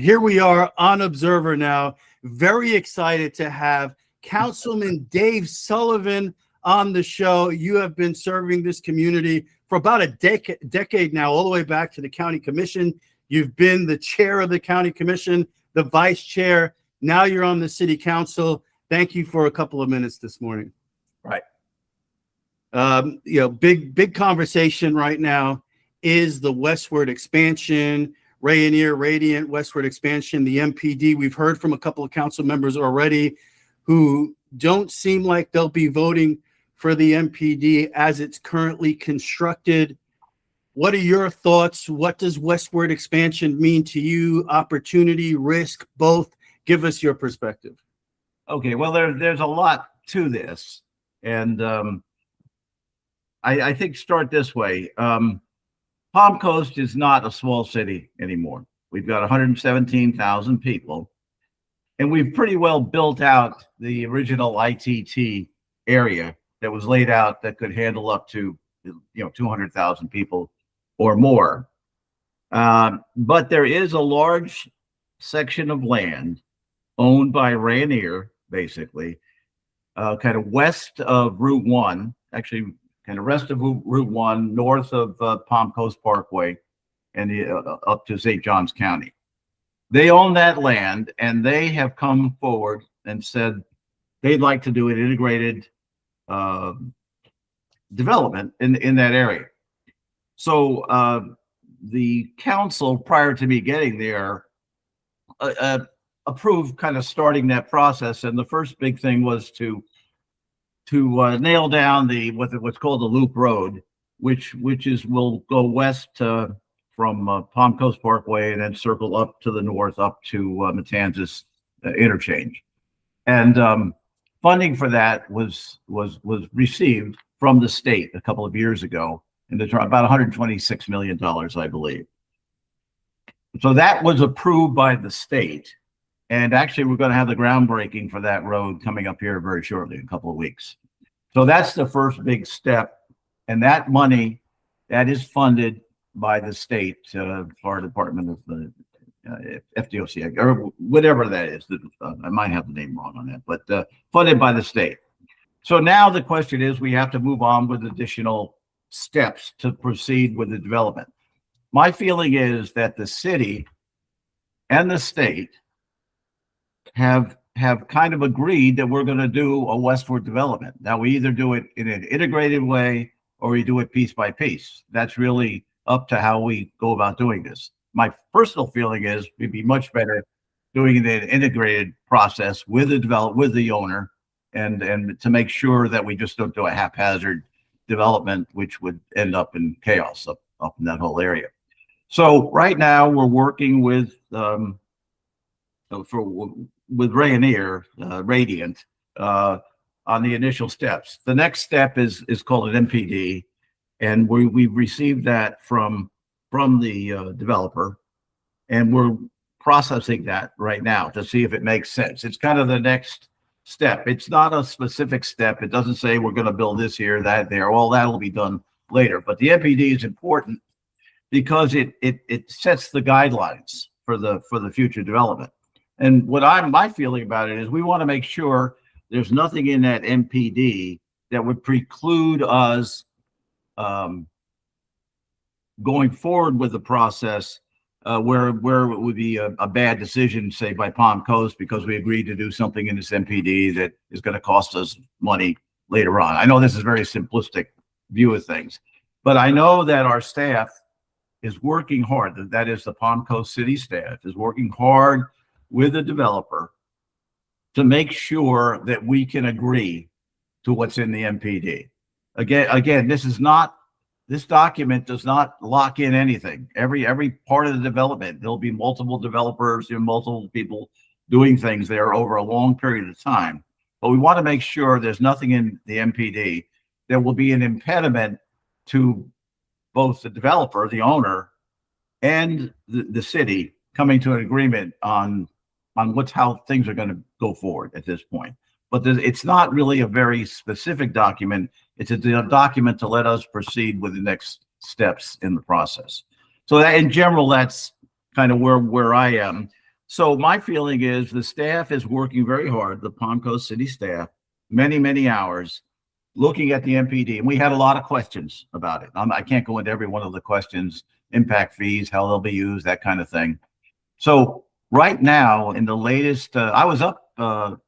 Here we are on Observer now. Very excited to have Councilman Dave Sullivan on the show. You have been serving this community for about a decade now, all the way back to the county commission. You've been the chair of the county commission, the vice chair. Now you're on the city council. Thank you for a couple of minutes this morning. Right. Big conversation right now is the westward expansion. Rainier, Radiant, westward expansion, the MPD. We've heard from a couple of council members already who don't seem like they'll be voting for the MPD as it's currently constructed. What are your thoughts? What does westward expansion mean to you? Opportunity, risk, both? Give us your perspective. Okay, well, there's a lot to this. And I think start this way. Palm Coast is not a small city anymore. We've got 117,000 people, and we've pretty well built out the original ITT area that was laid out that could handle up to 200,000 people or more. But there is a large section of land owned by Rainier, basically, kind of west of Route 1, actually kind of west of Route 1, north of Palm Coast Parkway, and up to St. Johns County. They own that land, and they have come forward and said they'd like to do an integrated development in that area. So the council, prior to me getting there, approved kind of starting that process, and the first big thing was to nail down what's called the Loop Road, which will go west from Palm Coast Parkway and then circle up to the north up to Matanzas interchange. And funding for that was received from the state a couple of years ago, and about $126 million, I believe. So that was approved by the state. And actually, we're going to have the groundbreaking for that road coming up here very shortly, in a couple of weeks. So that's the first big step. And that money, that is funded by the state, Florida Department of the FDOC, or whatever that is. I might have the name wrong on that, but funded by the state. So now the question is, we have to move on with additional steps to proceed with the development. My feeling is that the city and the state have kind of agreed that we're going to do a westward development. Now, we either do it in an integrated way or we do it piece by piece. That's really up to how we go about doing this. My personal feeling is we'd be much better doing an integrated process with the owner, and to make sure that we just don't do a haphazard development, which would end up in chaos up in that whole area. So right now we're working with Rainier, Radiant, on the initial steps. The next step is called an MPD, and we've received that from the developer, and we're processing that right now to see if it makes sense. It's kind of the next step. It's not a specific step. It doesn't say we're going to build this here, that there. All that'll be done later. But the MPD is important because it sets the guidelines for the future development. And my feeling about it is we want to make sure there's nothing in that MPD that would preclude us going forward with the process where it would be a bad decision, say, by Palm Coast, because we agreed to do something in this MPD that is going to cost us money later on. I know this is a very simplistic view of things, but I know that our staff is working hard. That is, the Palm Coast City staff is working hard with the developer to make sure that we can agree to what's in the MPD. Again, this document does not lock in anything. Every part of the development, there'll be multiple developers, multiple people doing things there over a long period of time. But we want to make sure there's nothing in the MPD that will be an impediment to both the developer, the owner, and the city coming to an agreement on how things are going to go forward at this point. But it's not really a very specific document. It's a document to let us proceed with the next steps in the process. So that, in general, that's kind of where I am. So my feeling is the staff is working very hard, the Palm Coast City staff, many, many hours looking at the MPD. And we had a lot of questions about it. I can't go into every one of the questions, impact fees, how they'll be used, that kind of thing. So right now, in the latest, I was up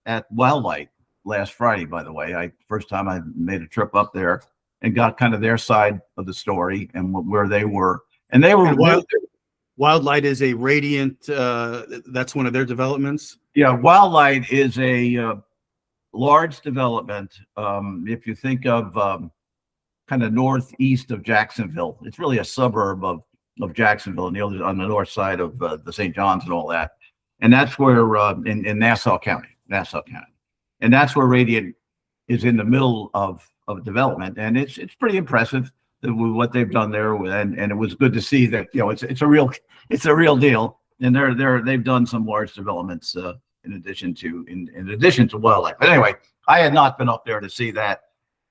at Wildlight last Friday, by the way. First time I made a trip up there and got kind of their side of the story and where they were. And they were Wildlight is a radiant. That's one of their developments. Yeah, Wildlight is a large development. If you think of kind of northeast of Jacksonville, it's really a suburb of Jacksonville, and on the north side of the St. John's and all that. And that's where in Nassau County, and that's where Radiant is in the middle of development, and it's pretty impressive what they've done there. And it was good to see that it's a real deal, and they've done some large developments in addition to Wildlight. But anyway, I had not been up there to see that.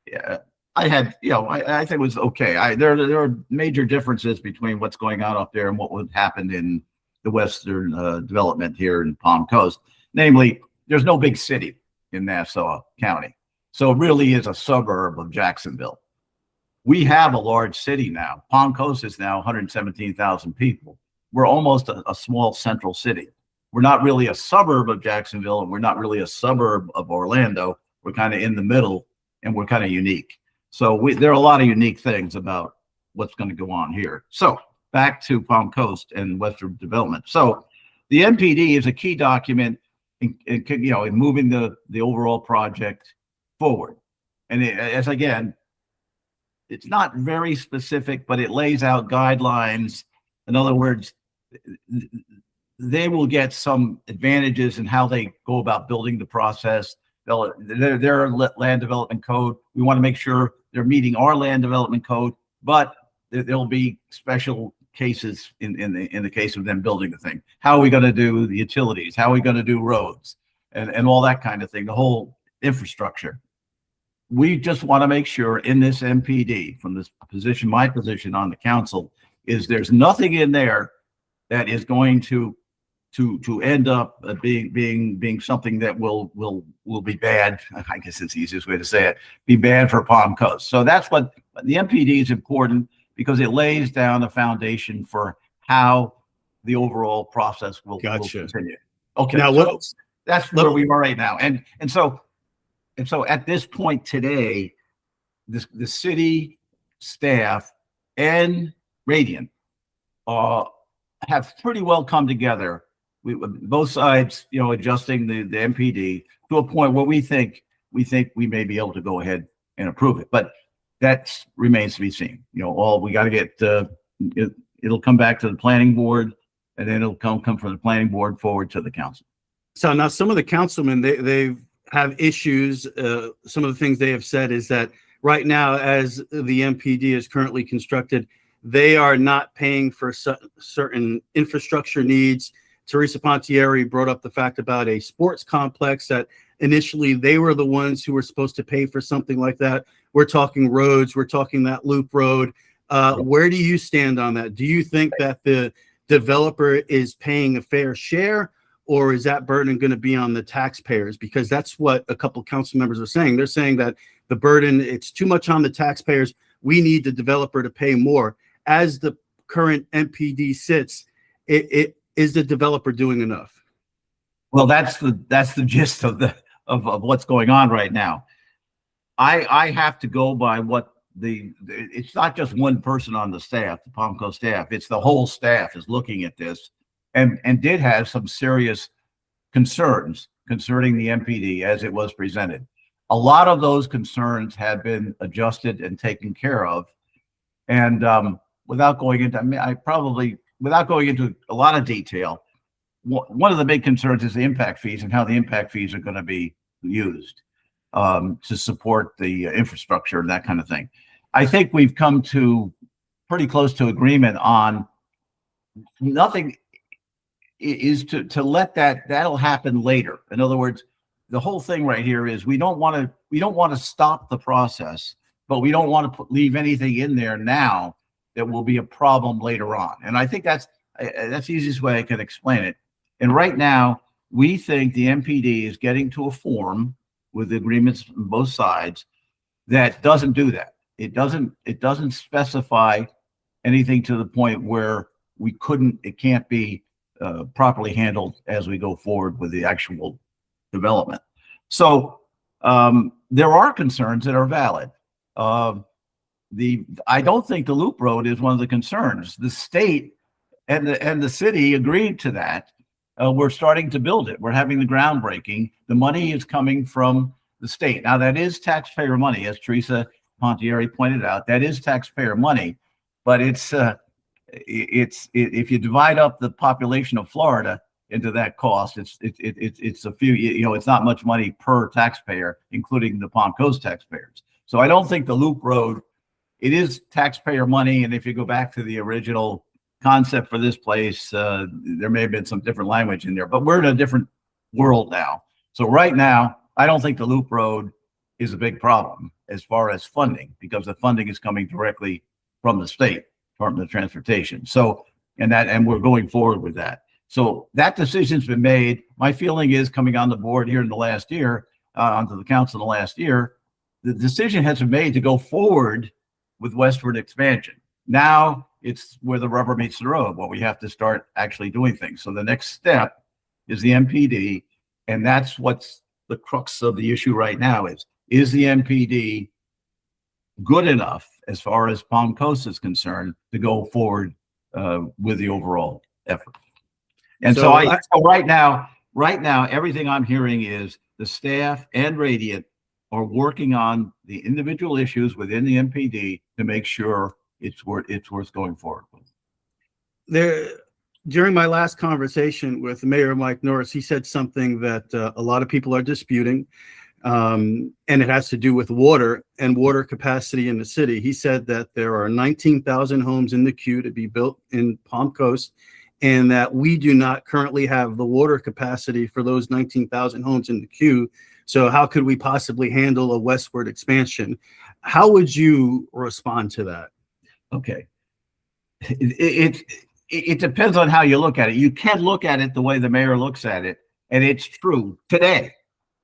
Yeah, I had, I think it was okay. There are major differences between what's going on up there and what would happen in the Western development here in Palm Coast. Namely, there's no big city in Nassau County. So it really is a suburb of Jacksonville. We have a large city now. Palm Coast is now 117,000 people. We're almost a small central city. We're not really a suburb of Jacksonville, and we're not really a suburb of Orlando. We're kind of in the middle, and we're kind of unique. So there are a lot of unique things about what's going to go on here. So back to Palm Coast and Western development. So the MPD is a key document in moving the overall project forward. And it's not very specific, but it lays out guidelines. In other words, they will get some advantages in how they go about building the process. Their land development code, we want to make sure they're meeting our land development code, but there'll be special cases in the case of them building the thing. How are we going to do the utilities? How are we going to do roads and all that kind of thing, the whole infrastructure. We just want to make sure in this MPD, from this position, my position on the council, is there's nothing in there that is going to end up being something that will be bad. I guess it's the easiest way to say it, be bad for Palm Coast. So that's what the MPD is important, because it lays down a foundation for how the overall process will continue. Okay, now that's where we are right now. And so at this point today, the city staff and Radiant have pretty well come together. Both sides, adjusting the MPD to a point where we think we may be able to go ahead and approve it. But that remains to be seen. All we got to get it'll come back to the planning board, and then it'll come from the planning board forward to the council. So now some of the councilmen, they have issues. Some of the things they have said is that right now, as the MPD is currently constructed, they are not paying for certain infrastructure needs. Teresa Pontieri brought up the fact about a sports complex that initially they were the ones who were supposed to pay for something like that. We're talking roads, we're talking that loop road. Where do you stand on that? Do you think that the developer is paying a fair share, or is that burden going to be on the taxpayers? Because that's what a couple council members are saying. They're saying that the burden, it's too much on the taxpayers. We need the developer to pay more. As the current MPD sits, is the developer doing enough? Well, that's the gist of what's going on right now. I have to go by what it's not just one person on the staff, the Palm Coast staff. It's the whole staff is looking at this and did have some serious concerns concerning the MPD as it was presented. A lot of those concerns have been adjusted and taken care of. And without going into a lot of detail, one of the big concerns is the impact fees and how the impact fees are going to be used to support the infrastructure and that kind of thing. I think we've come to pretty close to agreement on nothing is to let that'll happen later. In other words, the whole thing right here is we don't want to stop the process, but we don't want to leave anything in there now that will be a problem later on. And I think that's the easiest way I can explain it. And right now, we think the MPD is getting to a form with agreements on both sides that doesn't do that. It doesn't specify anything to the point where it can't be properly handled as we go forward with the actual development. So there are concerns that are valid. I don't think the loop road is one of the concerns. The state and the city agreed to that. We're starting to build it. We're having the groundbreaking. The money is coming from the state. Now that is taxpayer money, as Teresa Pontieri pointed out. That is taxpayer money, but it's if you divide up the population of Florida into that cost, it's a few. It's not much money per taxpayer, including the Palm Coast taxpayers. So I don't think the loop road. It is taxpayer money, and if you go back to the original concept for this place, there may have been some different language in there, but we're in a different world now. So right now, I don't think the loop road is a big problem as far as funding, because the funding is coming directly from the state Department of Transportation. So, and we're going forward with that. So that decision's been made. My feeling is, coming on the board here in the last year, onto the council in the last year, the decision has been made to go forward with westward expansion. Now it's where the rubber meets the road. Well, we have to start actually doing things. So the next step is the MPD, and that's what's the crux of the issue right now is the MPD good enough as far as Palm Coast is concerned to go forward with the overall effort. And so right now, everything I'm hearing is the staff and Radiant are working on the individual issues within the MPD to make sure it's worth going forward with. During my last conversation with Mayor Mike Norris, he said something that a lot of people are disputing, and it has to do with water and water capacity in the city. He said that there are 19,000 homes in the queue to be built in Palm Coast, and that we do not currently have the water capacity for those 19,000 homes in the queue. So how could we possibly handle a westward expansion? How would you respond to that? Okay. It depends on how you look at it. You can look at it the way the mayor looks at it, and it's true. Today,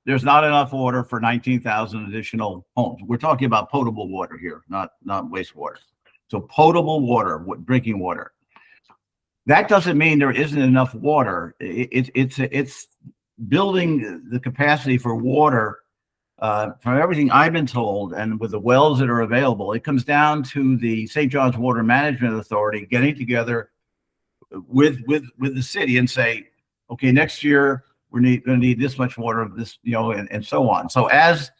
there's not enough water for 19,000 additional homes. We're talking about potable water here, not wastewater. So potable water, drinking water. That doesn't mean there isn't enough water. It's building the capacity for water. From everything I've been told, and with the wells that are available, it comes down to the St. John's Water Management Authority getting together with the city and say, okay, next year we're going to need this much water, this, and so on. So as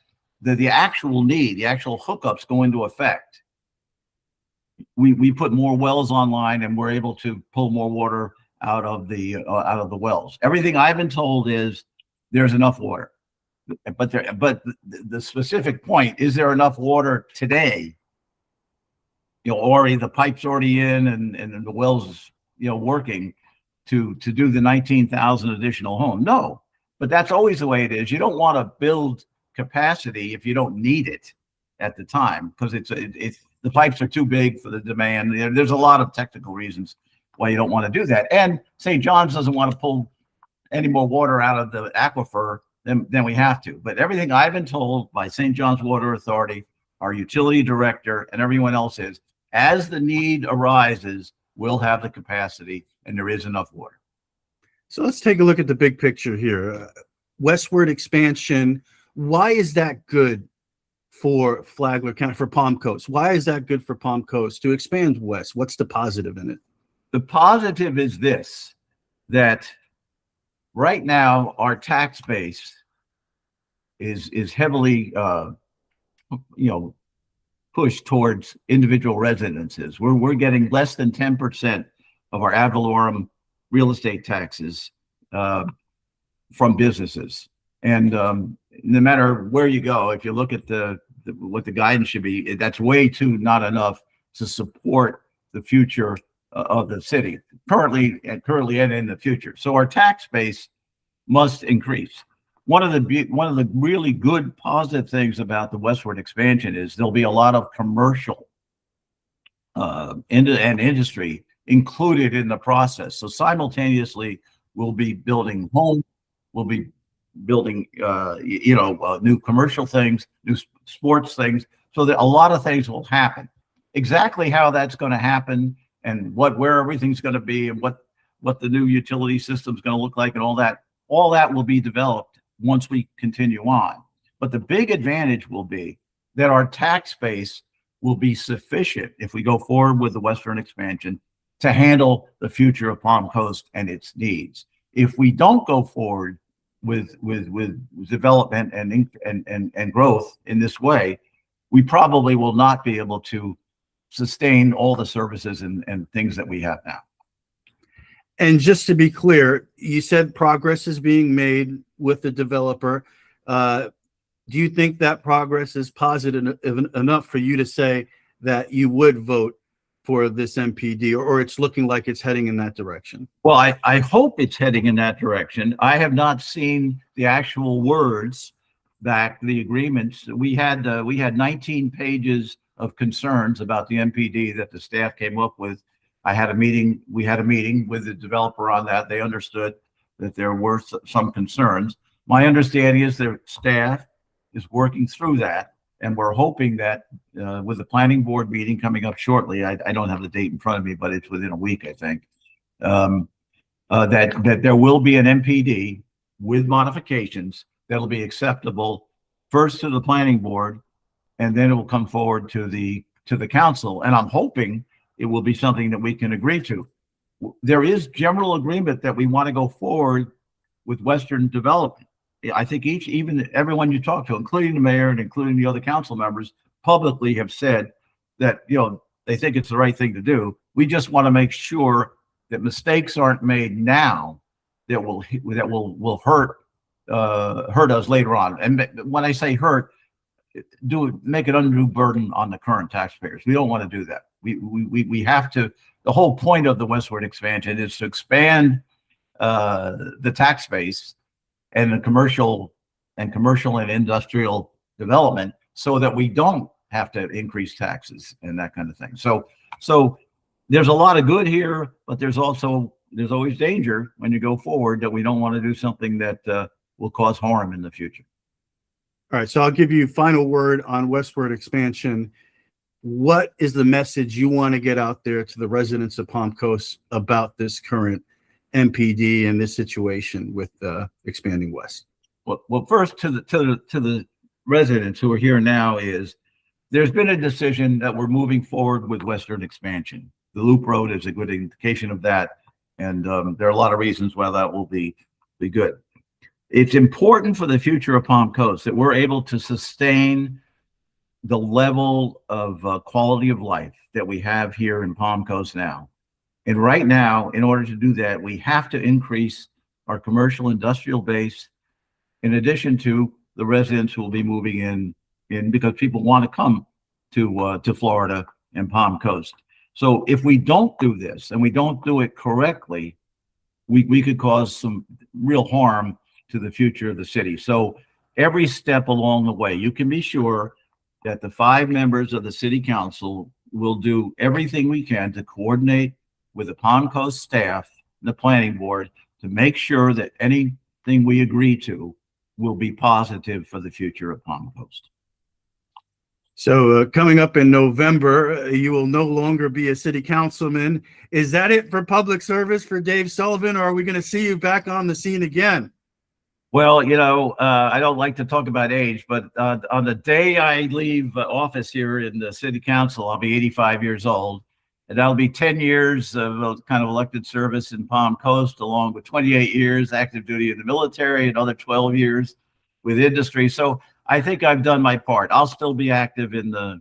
the actual hookups go into effect, we put more wells online, and we're able to pull more water out of the wells. Everything I've been told is there's enough water. But the specific point, is there enough water today? Already the pipe's already in, and the wells, working to do the 19,000 additional homes. No, but that's always the way it is. You don't want to build capacity if you don't need it at the time, because the pipes are too big for the demand. There's a lot of technical reasons why you don't want to do that. And St. John's doesn't want to pull any more water out of the aquifer than we have to. But everything I've been told by St. John's Water Authority, our utility director, and everyone else is, as the need arises, we'll have the capacity, and there is enough water. So let's take a look at the big picture here. Westward expansion, why is that good for Flagler County, for Palm Coast? Why is that good for Palm Coast to expand west? What's the positive in it? The positive is this, that right now our tax base is heavily pushed towards individual residences. We're getting less than 10% of our ad valorem real estate taxes from businesses. And no matter where you go, if you look at what the guidance should be, that's way too not enough to support the future of the city currently and in the future. So our tax base must increase. One of the really good positive things about the westward expansion is there'll be a lot of commercial and industry included in the process. So simultaneously We'll be building homes. We'll be building, new commercial things, new sports things, so that a lot of things will happen. Exactly how that's going to happen and where everything's going to be and what the new utility system is going to look like and all that will be developed once we continue on. But the big advantage will be that our tax base will be sufficient if we go forward with the western expansion to handle the future of Palm Coast and its needs. If we don't go forward with development and growth in this way, we probably will not be able to sustain all the services and things that we have now. And just to be clear, you said progress is being made with the developer. Do you think that progress is positive enough for you to say that you would vote for this MPD, or it's looking like it's heading in that direction? Well, I hope it's heading in that direction. I have not seen the actual words back, the agreements. We had 19 pages of concerns about the MPD that the staff came up with. We had a meeting with the developer on that. They understood that there were some concerns. My understanding is their staff is working through that, and we're hoping that with the planning board meeting coming up shortly, I don't have the date in front of me, but it's within a week, I think, that there will be an MPD with modifications that'll be acceptable first to the planning board, and then it will come forward to the council. And I'm hoping it will be something that we can agree to. There is general agreement that we want to go forward with Western development. I think even everyone you talk to, including the mayor and including the other council members, publicly have said that, they think it's the right thing to do. We just want to make sure that mistakes aren't made now that will hurt us later on. And when I say hurt, make an undue burden on the current taxpayers. We don't want to do that. We have to. The whole point of the westward expansion is to expand the tax base and the commercial and industrial development, so that we don't have to increase taxes and that kind of thing. So there's a lot of good here, but there's always danger when you go forward, that we don't want to do something that will cause harm in the future. All right, so I'll give you final word on westward expansion. What is the message you want to get out there to the residents of Palm Coast about this current MPD and this situation with expanding west? Well, first to the residents who are here now is there's been a decision that we're moving forward with western expansion. The loop road is a good indication of that, and there are a lot of reasons why that will be good. It's important for the future of Palm Coast that we're able to sustain the level of quality of life that we have here in Palm Coast now. And right now, in order to do that, we have to increase our commercial industrial base, in addition to the residents who will be moving in because people want to come to Florida and Palm Coast. So if we don't do this and we don't do it correctly, we could cause some real harm to the future of the city. So every step along the way, you can be sure that the 5 members of the city council will do everything we can to coordinate with the Palm Coast staff and the planning board to make sure that anything we agree to will be positive for the future of Palm Coast. So coming up in November, you will no longer be a city councilman. Is that it for public service for Dave Sullivan, or are we going to see you back on the scene again? Well, I don't like to talk about age, but on the day I leave office here in the city council, I'll be 85 years old. And that'll be 10 years of kind of elected service in Palm Coast, along with 28 years active duty in the military, another 12 years with industry. So I think I've done my part. I'll still be active in the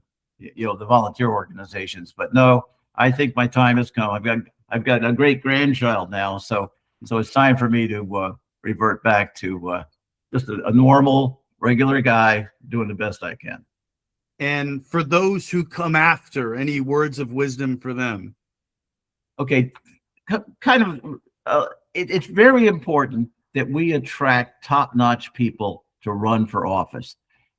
volunteer organizations, but no, I think my time has come. I've got a great grandchild now, so it's time for me to revert back to just a normal, regular guy doing the best I can. And for those who come after, any words of wisdom for them? Okay, it's very important that we attract top-notch people to run for office,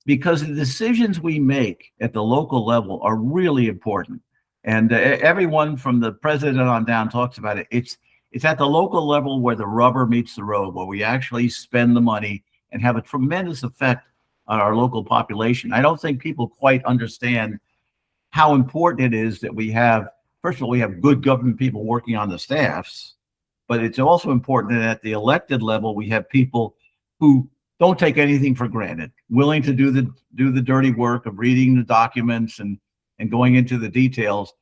because the decisions we make at the local level are really important. And everyone from the president on down talks about it. It's at the local level where the rubber meets the road, where we actually spend the money and have a tremendous effect on our local population. I don't think people quite understand how important it is that we have, first of all, we have good government people working on the staffs, but it's also important that at the elected level, we have people who don't take anything for granted, willing to do the dirty work of reading the documents and going into the details.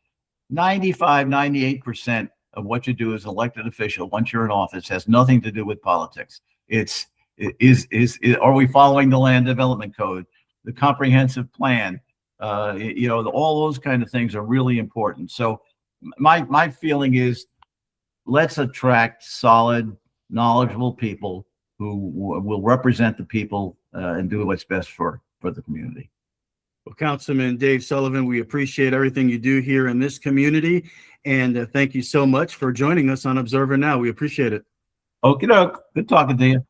95, 98% of what you do as an elected official once you're in office has nothing to do with politics. Are we following the land development code, the comprehensive plan? All those kind of things are really important. So my feeling is, let's attract solid, knowledgeable people who will represent the people and do what's best for the community. Well, Councilman Dave Sullivan, we appreciate everything you do here in this community. And thank you so much for joining us on Observer Now. We appreciate it. Okie doke. Good talking to you.